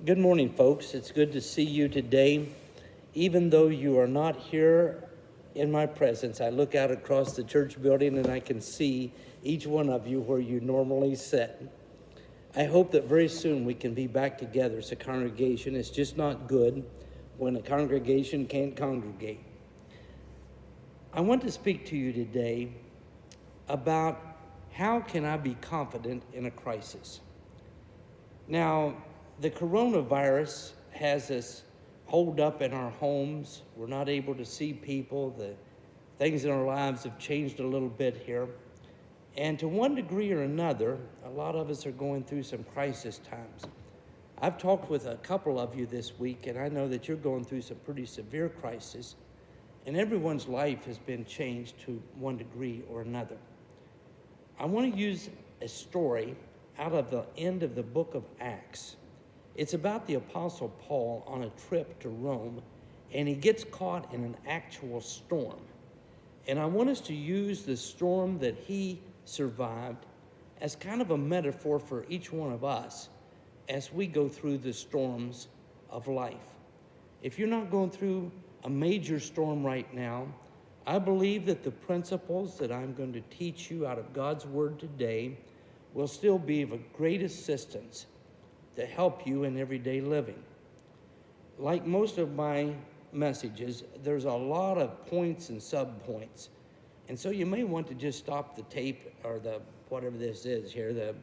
Good morning, folks. It's good to see you today. Even though you are not here in my presence, I look out across the church building and I can see each one of you where you normally sit. I hope that very soon we can be back together as a congregation. It's just not good when a congregation can't congregate. I want to speak to you today about how can I be confident in a crisis. Now, the coronavirus has us holed up in our homes. We're not able to see people. The things in our lives have changed a little bit here. And to one degree or another, a lot of us are going through some crisis times. I've talked with a couple of you this week, and I know that you're going through some pretty severe crisis, and everyone's life has been changed to one degree or another. I want to use a story out of the end of the book of Acts. It's about the Apostle Paul on a trip to Rome, and he gets caught in an actual storm. And I want us to use the storm that he survived as kind of a metaphor for each one of us as we go through the storms of life. If you're not going through a major storm right now, I believe that the principles that I'm going to teach you out of God's Word today will still be of a great assistance to help you in everyday living. Like most of my messages, there's a lot of points and sub-points. And so you may want to just stop the tape or the whatever this is here, the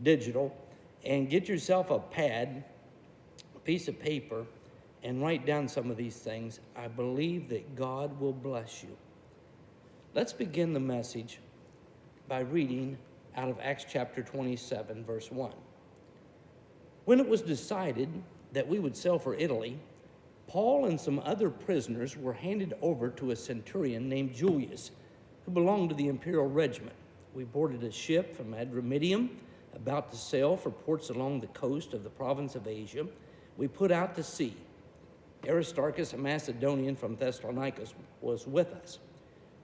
digital, and get yourself a pad, a piece of paper, and write down some of these things. I believe that God will bless you. Let's begin the message by reading out of Acts chapter 27, verse 1. When it was decided that we would sail for Italy, Paul and some other prisoners were handed over to a centurion named Julius, who belonged to the imperial regiment. We boarded a ship from Adramyttium, about to sail for ports along the coast of the province of Asia. We put out to sea. Aristarchus, a Macedonian from Thessalonica, was with us.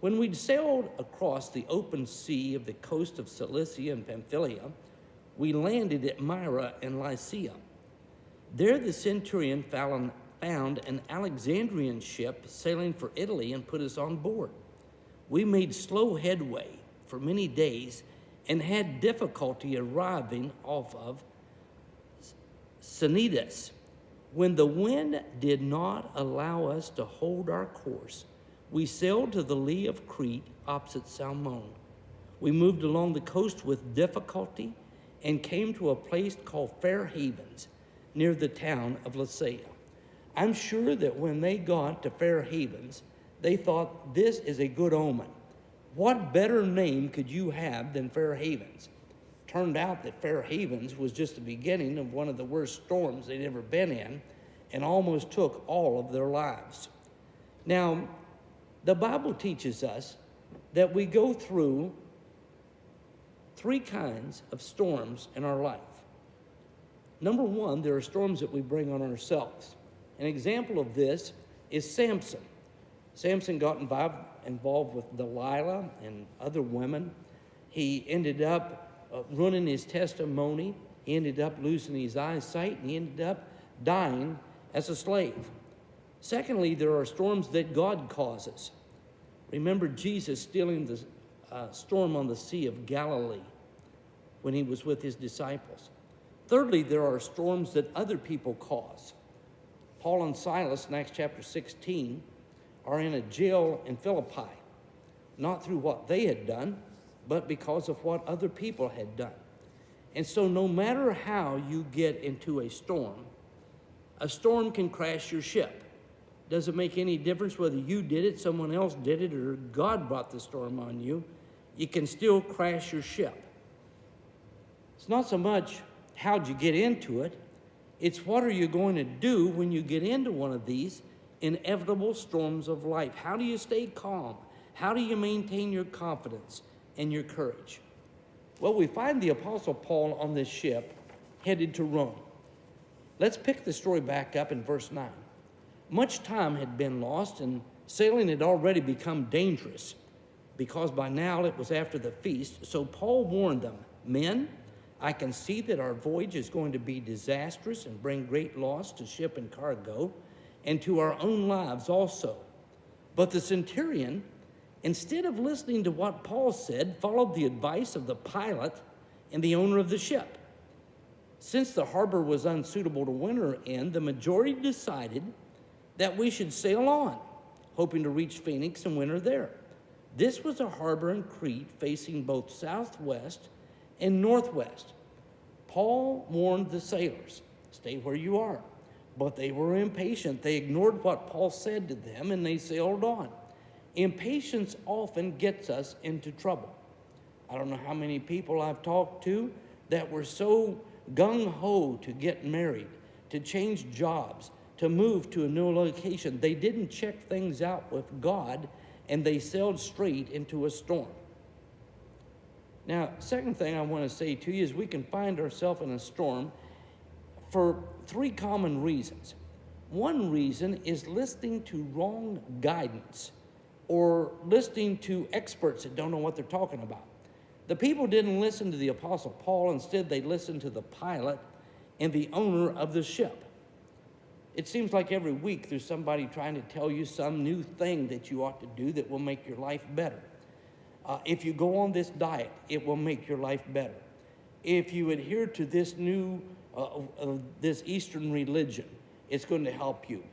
When we'd sailed across the open sea of the coast of Cilicia and Pamphylia, we landed at Myra and Lycia. There the centurion found an Alexandrian ship sailing for Italy and put us on board. We made slow headway for many days and had difficulty arriving off of Cnidus. When the wind did not allow us to hold our course, we sailed to the lee of Crete opposite Salmone. We moved along the coast with difficulty and came to a place called Fair Havens, near the town of Lasea. I'm sure that when they got to Fair Havens, they thought, this is a good omen. What better name could you have than Fair Havens? Turned out that Fair Havens was just the beginning of one of the worst storms they'd ever been in, and almost took all of their lives. Now, the Bible teaches us that we go through three kinds of storms in our life. Number one, there are storms that we bring on ourselves. An example of this is Samson. Samson got involved with Delilah and other women. He ended up ruining his testimony. He ended up losing his eyesight, and he ended up dying as a slave. Secondly, there are storms that God causes. Remember Jesus stealing the storm on the Sea of Galilee when he was with his disciples. Thirdly, there are storms that other people cause. Paul and Silas in Acts chapter 16 are in a jail in Philippi, not through what they had done, but because of what other people had done. And so no matter how you get into a storm can crash your ship. Doesn't make any difference whether you did it, someone else did it, or God brought the storm on you. You can still crash your ship. It's not so much how'd you get into it, it's what are you going to do when you get into one of these inevitable storms of life? How do you stay calm? How do you maintain your confidence and your courage? Well, we find the Apostle Paul on this ship headed to Rome. Let's pick the story back up in verse 9. Much time had been lost, and sailing had already become dangerous because by now it was after the feast. So Paul warned them, men, I can see that our voyage is going to be disastrous and bring great loss to ship and cargo, and to our own lives also. But the centurion, instead of listening to what Paul said, followed the advice of the pilot and the owner of the ship. Since the harbor was unsuitable to winter in, the majority decided that we should sail on, hoping to reach Phoenix and winter there. This was a harbor in Crete facing both southwest and northwest. Paul warned the sailors, "Stay where you are." But they were impatient. They ignored what Paul said to them, and they sailed on. Impatience often gets us into trouble. I don't know how many people I've talked to that were so gung-ho to get married, to change jobs, to move to a new location. They didn't check things out with God, and they sailed straight into a storm. Now, second thing I want to say to you is we can find ourselves in a storm for three common reasons. One reason is listening to wrong guidance or listening to experts that don't know what they're talking about. The people didn't listen to the Apostle Paul. Instead, they listened to the pilot and the owner of the ship. It seems like every week there's somebody trying to tell you some new thing that you ought to do that will make your life better. If you go on this diet, it will make your life better. If you adhere to this new, this Eastern religion, it's going to help you.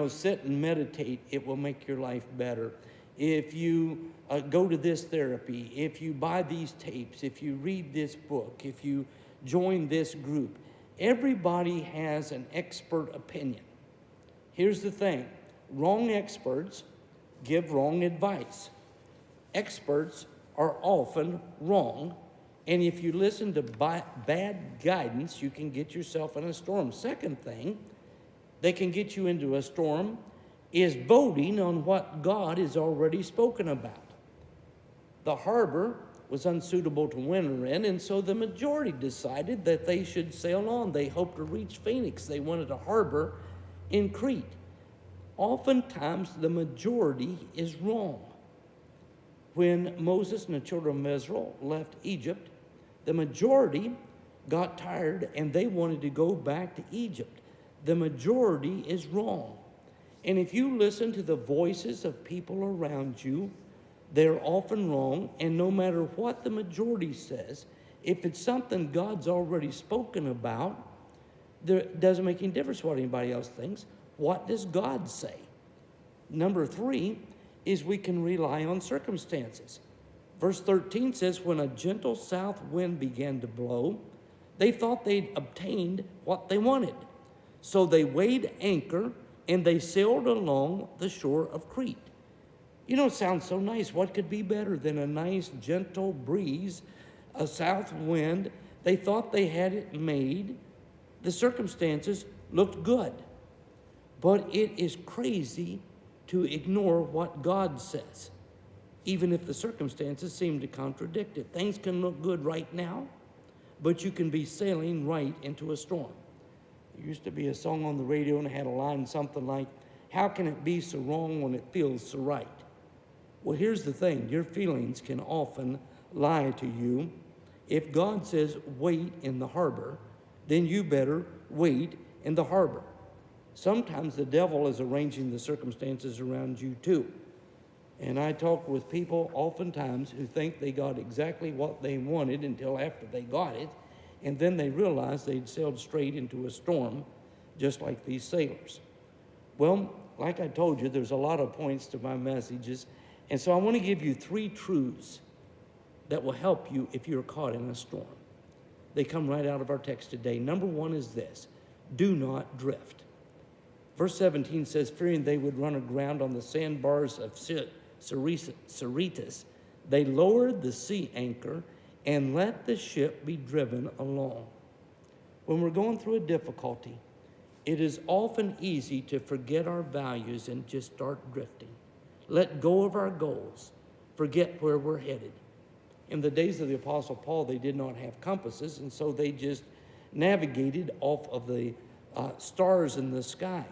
Sit and meditate, it will make your life better. If you go to this therapy, if you buy these tapes, if you read this book, if you join this group, everybody has an expert opinion. Here's the thing, wrong experts give wrong advice. Experts are often wrong, and if you listen to bad guidance, you can get yourself in a storm. Second thing, they can get you into a storm is voting on what God has already spoken about. The harbor was unsuitable to winter in, and so the majority decided that they should sail on. They hoped to reach Phoenix. They wanted a harbor in Crete. Oftentimes, the majority is wrong. When Moses and the children of Israel left Egypt, the majority got tired and they wanted to go back to Egypt. The majority is wrong. And if you listen to the voices of people around you, they're often wrong. And no matter what the majority says, if it's something God's already spoken about, it doesn't make any difference what anybody else thinks. What does God say? Number 3 is we can rely on circumstances. Verse 13 says, when a gentle south wind began to blow, they thought they'd obtained what they wanted. So they weighed anchor and they sailed along the shore of Crete. It sounds so nice. What could be better than a nice gentle breeze, a south wind? They thought they had it made. The circumstances looked good. But it is crazy to ignore what God says, even if the circumstances seem to contradict it. Things can look good right now, but you can be sailing right into a storm. There used to be a song on the radio and it had a line something like, how can it be so wrong when it feels so right? Well, here's the thing. Your feelings can often lie to you. If God says wait in the harbor, then you better wait in the harbor. Sometimes the devil is arranging the circumstances around you too. And I talk with people oftentimes who think they got exactly what they wanted until after they got it, and then they realized they'd sailed straight into a storm, just like these sailors. Well, like I told you, there's a lot of points to my messages, and so I want to give you 3 truths that will help you if you're caught in a storm. They come right out of our text today. Number 1 is this: do not drift. Verse 17 says, fearing they would run aground on the sandbars of Syrtis, they lowered the sea anchor and let the ship be driven along. When we're going through a difficulty, it is often easy to forget our values and just start drifting. Let go of our goals, forget where we're headed. In the days of the Apostle Paul, they did not have compasses, and so they just navigated off of the stars in the sky.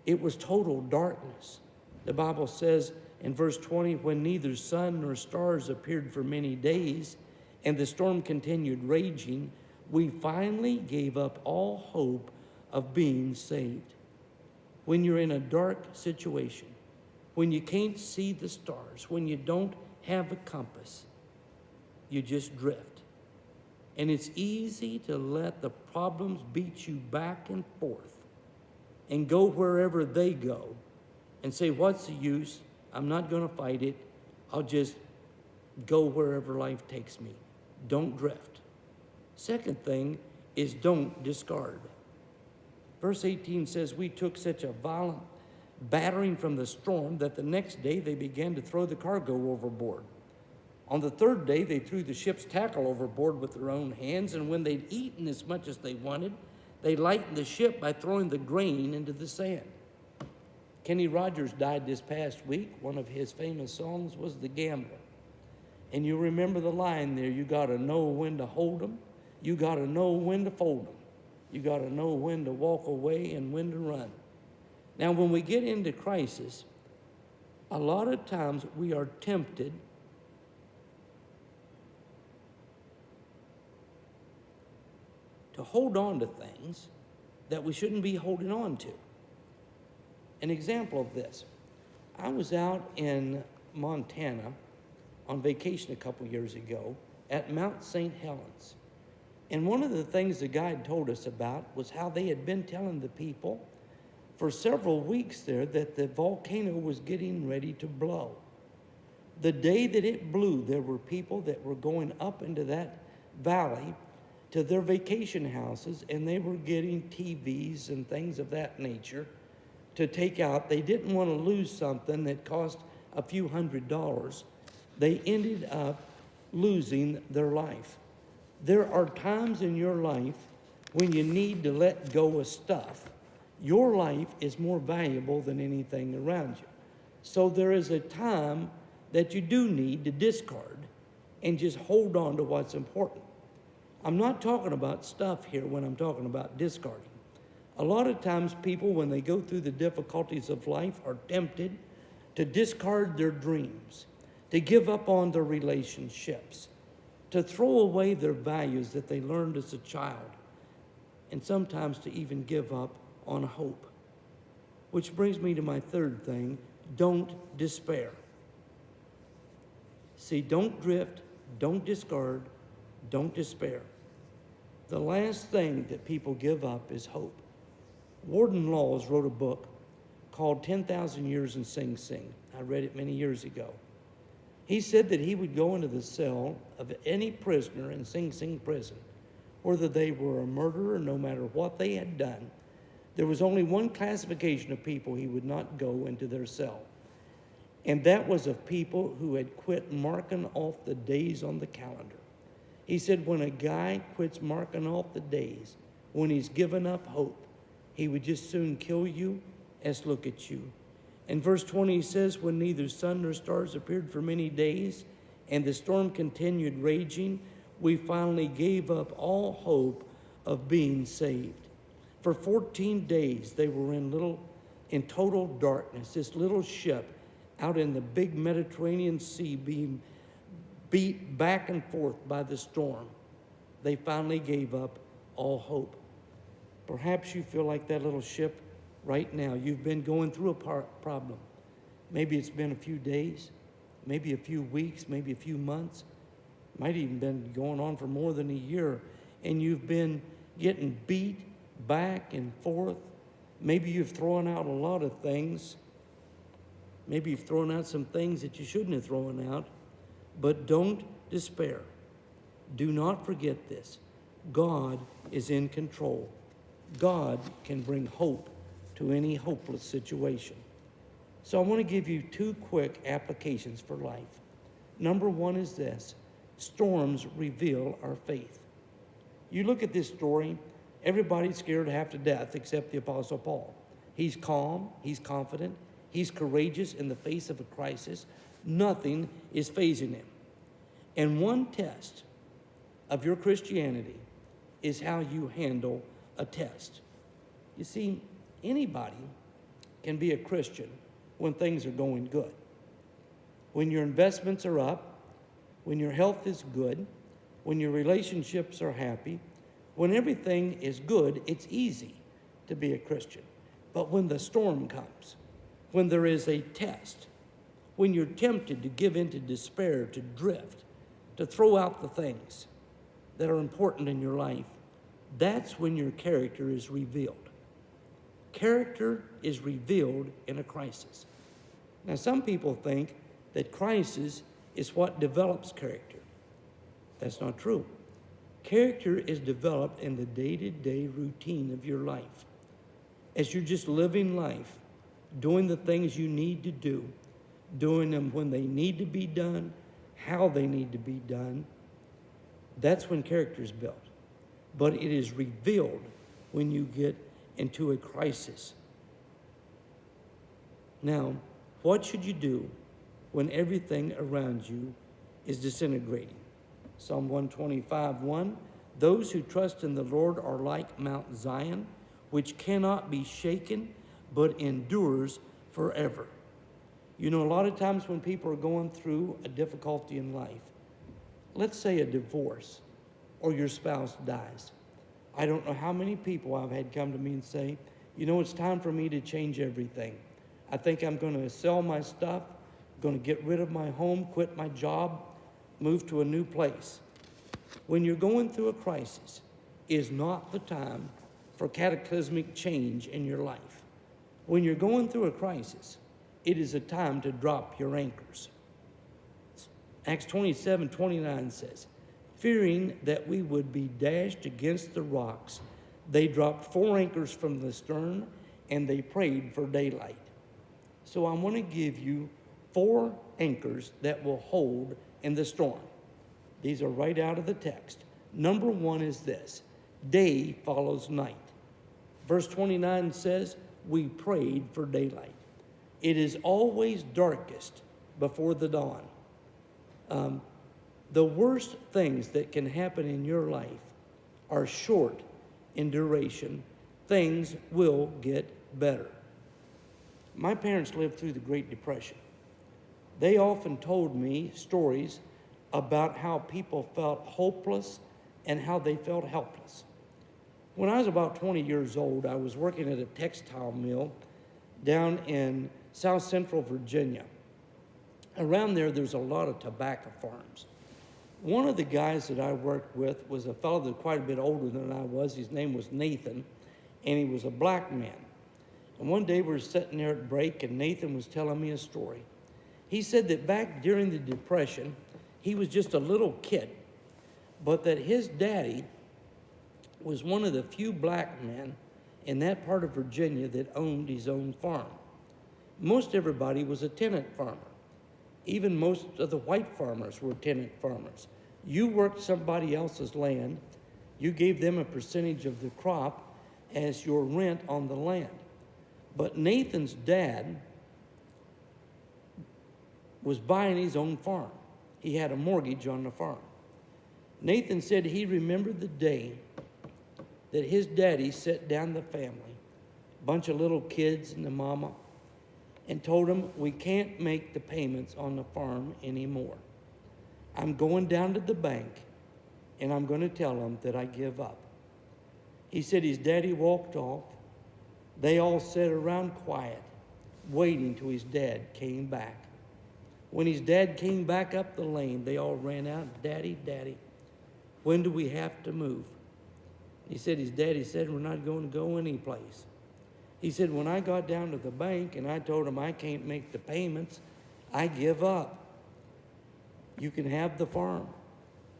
It was total darkness. The Bible says In verse 20, when neither sun nor stars appeared for many days, and the storm continued raging, we finally gave up all hope of being saved. When you're in a dark situation, when you can't see the stars, when you don't have a compass, you just drift. And it's easy to let the problems beat you back and forth and go wherever they go and say, what's the use? I'm not going to fight it. I'll just go wherever life takes me. Don't drift. Second thing is don't discard. Verse 18 says, we took such a violent battering from the storm that the next day they began to throw the cargo overboard. On the third day, they threw the ship's tackle overboard with their own hands, and when they'd eaten as much as they wanted, they lightened the ship by throwing the grain into the sand. Kenny Rogers died this past week. One of his famous songs was The Gambler. And you remember the line there, you got to know when to hold 'em, you got to know when to fold 'em, you got to know when to walk away and when to run. Now, when we get into crisis, a lot of times we are tempted to hold on to things that we shouldn't be holding on to. An example of this, I was out in Montana on vacation a couple years ago at Mount St. Helens. And one of the things the guide told us about was how they had been telling the people for several weeks there that the volcano was getting ready to blow. The day that it blew, there were people that were going up into that valley to their vacation houses, and they were getting TVs and things of that nature to take out. They didn't want to lose something that cost a few $100s. They ended up losing their life. There are times in your life when you need to let go of stuff. Your life is more valuable than anything around you. So there is a time that you do need to discard and just hold on to what's important. I'm not talking about stuff here when I'm talking about discarding. A lot of times people, when they go through the difficulties of life, are tempted to discard their dreams, to give up on their relationships, to throw away their values that they learned as a child, and sometimes to even give up on hope. Which brings me to my third thing, don't despair. See, don't drift, don't discard, don't despair. The last thing that people give up is hope. Warden Laws wrote a book called 10,000 Years in Sing Sing. I read it many years ago. He said that he would go into the cell of any prisoner in Sing Sing prison, whether they were a murderer, no matter what they had done. There was only one classification of people he would not go into their cell, and that was of people who had quit marking off the days on the calendar. He said when a guy quits marking off the days, when he's given up hope, he would just soon kill you as look at you. In verse 20 he says, when neither sun nor stars appeared for many days, and the storm continued raging, we finally gave up all hope of being saved. For 14 days they were in total darkness, this little ship out in the big Mediterranean Sea being beat back and forth by the storm. They finally gave up all hope. Perhaps you feel like that little ship right now. You've been going through a problem. Maybe it's been a few days, maybe a few weeks, maybe a few months. Might even been going on for more than a year, and you've been getting beat back and forth. Maybe you've thrown out a lot of things. Maybe you've thrown out some things that you shouldn't have thrown out. But don't despair. Do not forget this. God is in control. God can bring hope to any hopeless situation. So I want to give you two quick applications for life. Number one is this: storms reveal our faith. You look at this story, everybody's scared half to death except the Apostle Paul. He's calm, he's confident, he's courageous in the face of a crisis. Nothing is fazing him. And one test of your Christianity is how you handle a test. You see, anybody can be a Christian when things are going good. when your investments are up, when your health is good, when your relationships are happy, when everything is good, it's easy to be a Christian. But when the storm comes, when there is a test, when you're tempted to give in to despair, to drift, to throw out the things that are important in your life, that's when your character is revealed. Character is revealed in a crisis. Now, some people think that crisis is what develops character. That's not true. Character is developed in the day-to-day routine of your life. As you're just living life, doing the things you need to do, doing them when they need to be done, how they need to be done, that's when character is built. But it is revealed when you get into a crisis. Now, what should you do when everything around you is disintegrating? Psalm 125:1, those who trust in the Lord are like Mount Zion, which cannot be shaken, but endures forever. You know, a lot of times when people are going through a difficulty in life, let's say a divorce or your spouse dies. I don't know how many people I've had come to me and say, you know, it's time for me to change everything. I think I'm going to sell my stuff, going to get rid of my home, quit my job, move to a new place. When you're going through a crisis, is not the time for cataclysmic change in your life. When you're going through a crisis, it is a time to drop your anchors. Acts 27:29 says, fearing that we would be dashed against the rocks, they dropped 4 anchors from the stern, and they prayed for daylight. So I want to give you 4 anchors that will hold in the storm. These are right out of the text. Number 1 is this: day follows night. Verse 29 says, we prayed for daylight. It is always darkest before the dawn. The worst things that can happen in your life are short in duration. Things will get better. My parents lived through the Great Depression. They often told me stories about how people felt hopeless and how they felt helpless. When I was about 20 years old, I was working at a textile mill down in South Central Virginia. Around there, there's a lot of tobacco farms. One of the guys that I worked with was a fellow that was quite a bit older than I was. His name was Nathan, and he was a black man. And one day we were sitting there at break, and Nathan was telling me a story. He said that back during the Depression, he was just a little kid, but that his daddy was one of the few black men in that part of Virginia that owned his own farm. Most everybody was a tenant farmer. Even most of the white farmers were tenant farmers. You worked somebody else's land. You gave them a percentage of the crop as your rent on the land. But Nathan's dad was buying his own farm. He had a mortgage on the farm. Nathan said he remembered the day that his daddy sat down the family, a bunch of little kids and the mama, and told them, we can't make the payments on the farm anymore. I'm going down to the bank, and I'm going to tell them that I give up. He said his daddy walked off. They all sat around quiet, waiting till his dad came back. When his dad came back up the lane, they all ran out, Daddy, Daddy, when do we have to move? He said his daddy said, we're not going to go anyplace. He said, when I got down to the bank and I told him I can't make the payments, I give up. You can have the farm.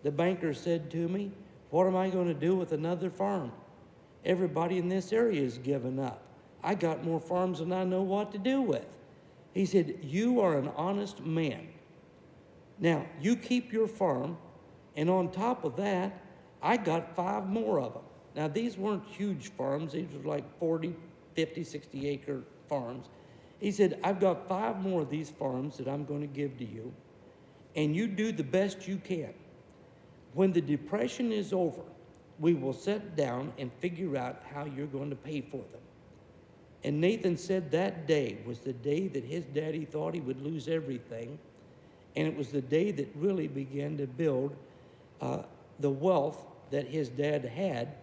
The banker said to me, what am I going to do with another farm? Everybody in this area is giving up. I got more farms than I know what to do with. He said, you are an honest man. Now, you keep your farm, and on top of that, I got 5 more of them. Now, these weren't huge farms. These were like 40, 50, 60 acre farms. He said, I've got 5 more of these farms that I'm going to give to you, and you do the best you can. When the Depression is over, we will sit down and figure out how you're going to pay for them. And Nathan said that day was the day that his daddy thought he would lose everything. And it was the day that really began to build the wealth that his dad had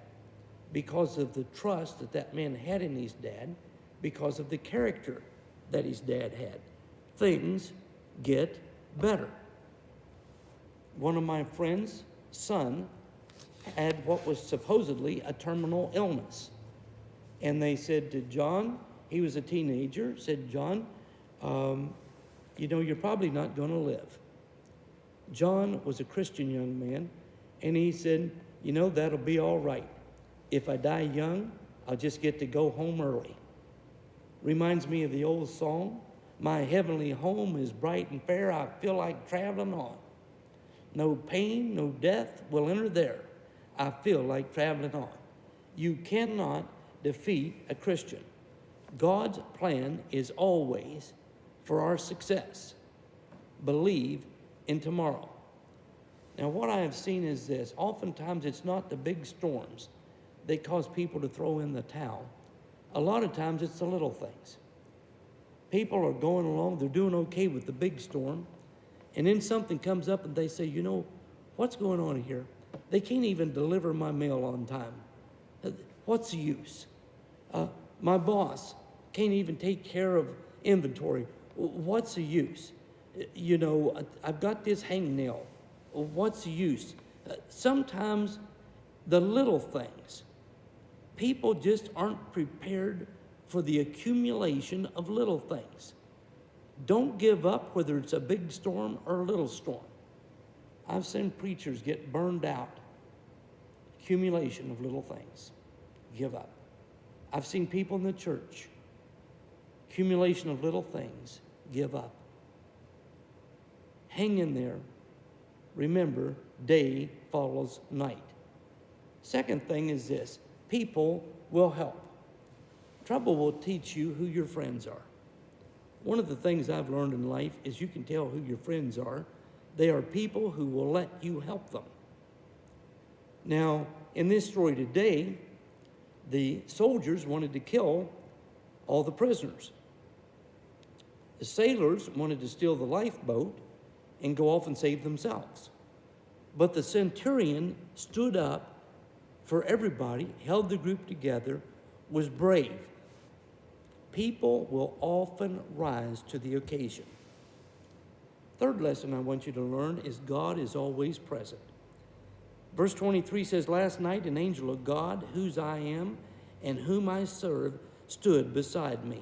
because of the trust that that man had in his dad, because of the character that his dad had. Things get better. One of my friends' son had what was supposedly a terminal illness. And they said to John, he was a teenager, said, John, you're probably not going to live. John was a Christian young man, and he said, that'll be all right. If I die young, I'll just get to go home early. Reminds me of the old song, my heavenly home is bright and fair, I feel like traveling on. No pain, no death will enter there, I feel like traveling on. You cannot defeat a Christian. God's plan is always for our success. Believe in tomorrow. Now, what I have seen is this. Oftentimes, it's not the big storms that cause people to throw in the towel. A lot of times, it's the little things. People are going along, they're doing okay with the big storm, and then something comes up and they say, what's going on here? They can't even deliver my mail on time. What's the use? My boss can't even take care of inventory. What's the use? I've got this hangnail. What's the use? Sometimes the little things, people just aren't prepared for the accumulation of little things. Don't give up whether it's a big storm or a little storm. I've seen preachers get burned out. Accumulation of little things. Give up. I've seen people in the church. Accumulation of little things. Give up. Hang in there. Remember, day follows night. Second thing is this. People will help. Trouble will teach you who your friends are. One of the things I've learned in life is you can tell who your friends are. They are people who will let you help them. Now, in this story today, the soldiers wanted to kill all the prisoners. The sailors wanted to steal the lifeboat and go off and save themselves. But the centurion stood up for everybody, held the group together, was brave. People will often rise to the occasion. Third lesson I want you to learn is God is always present. Verse 23 says, last night an angel of God, whose I am and whom I serve, stood beside me.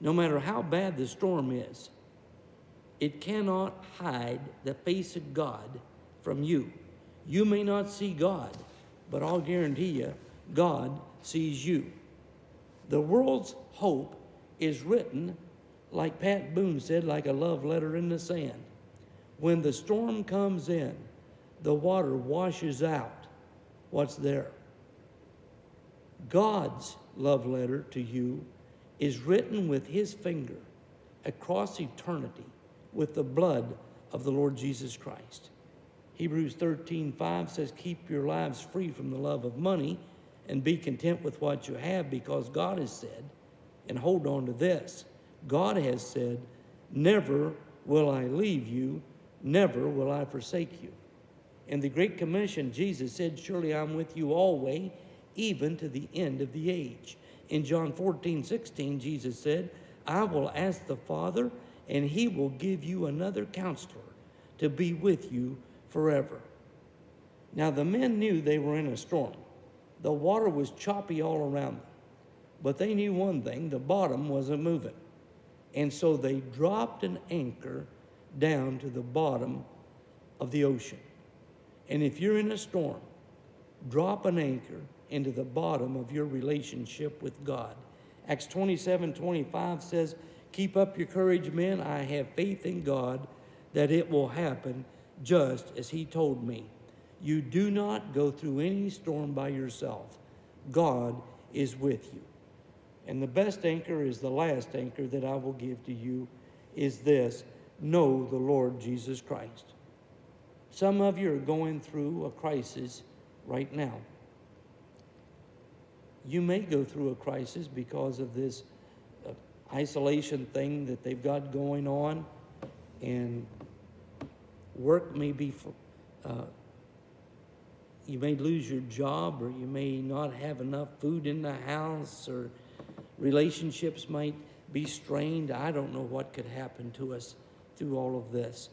No matter how bad the storm is, it cannot hide the face of God from you. You may not see God, but I'll guarantee you, God sees you. The world's hope is written, like Pat Boone said, like a love letter in the sand. When the storm comes in, the water washes out what's there. God's love letter to you is written with his finger across eternity with the blood of the Lord Jesus Christ. Hebrews 13:5 says, keep your lives free from the love of money and be content with what you have, because God has said, and hold on to this, God has said, never will I leave you, never will I forsake you. In the Great Commission, Jesus said, surely I'm with you always, even to the end of the age. In John 14:16, Jesus said, I will ask the Father, and he will give you another counselor to be with you forever. Now the men knew they were in a storm. The water was choppy all around them. But they knew one thing, the bottom wasn't moving. And so they dropped an anchor down to the bottom of the ocean. And if you're in a storm, drop an anchor into the bottom of your relationship with God. Acts 27:25 says, keep up your courage, men. I have faith in God that it will happen just as he told me. You do not go through any storm by yourself. God is with you. And the best anchor is the last anchor that I will give to you is this: know the Lord Jesus Christ. Some of you are going through a crisis right now. You may go through a crisis because of this isolation thing that they've got going on, and Work may be, you may lose your job, or you may not have enough food in the house, or relationships might be strained. I don't know what could happen to us through all of this.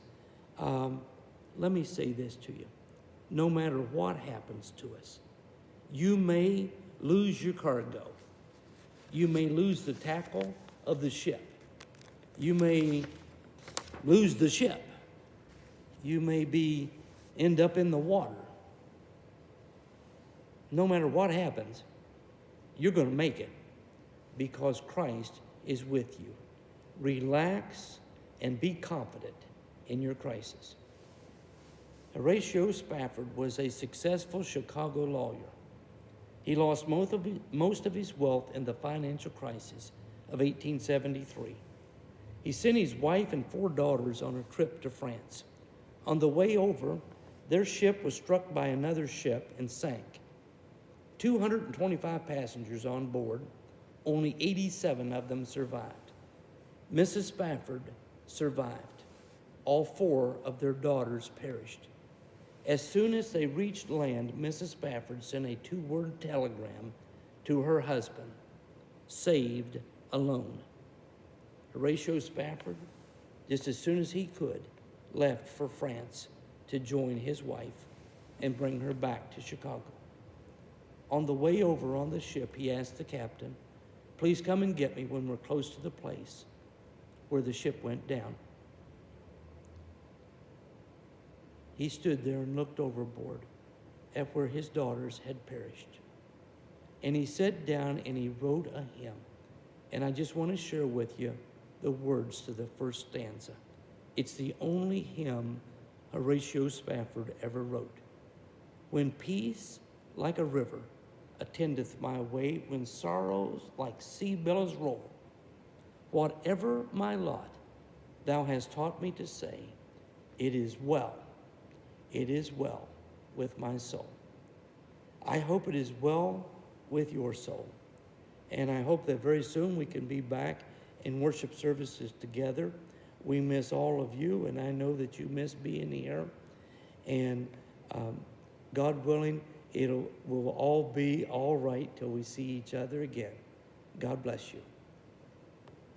Let me say this to you. No matter what happens to us, you may lose your cargo. You may lose the tackle of the ship. You may lose the ship. You may end up in the water. No matter what happens, you're going to make it because Christ is with you. Relax and be confident in your crisis. Horatio Spafford was a successful Chicago lawyer. He lost most of his wealth in the financial crisis of 1873. He sent his wife and 4 daughters on a trip to France. On the way over, their ship was struck by another ship and sank. 225 passengers on board, only 87 of them survived. Mrs. Spafford survived. All 4 of their daughters perished. As soon as they reached land, Mrs. Spafford sent a 2-word telegram to her husband: saved alone. Horatio Spafford, just as soon as he could, left for France to join his wife and bring her back to Chicago. On the way over on the ship, he asked the captain, "Please come and get me when we're close to the place where the ship went down." He stood there and looked overboard at where his daughters had perished. And he sat down and he wrote a hymn. And I just want to share with you the words to the first stanza. It's the only hymn Horatio Spafford ever wrote. When peace like a river attendeth my way, when sorrows like sea billows roll, whatever my lot, thou hast taught me to say, it is well with my soul. I hope it is well with your soul. And I hope that very soon we can be back in worship services together. We miss all of you, and I know that you miss being here. And God willing, will all be all right till we see each other again. God bless you.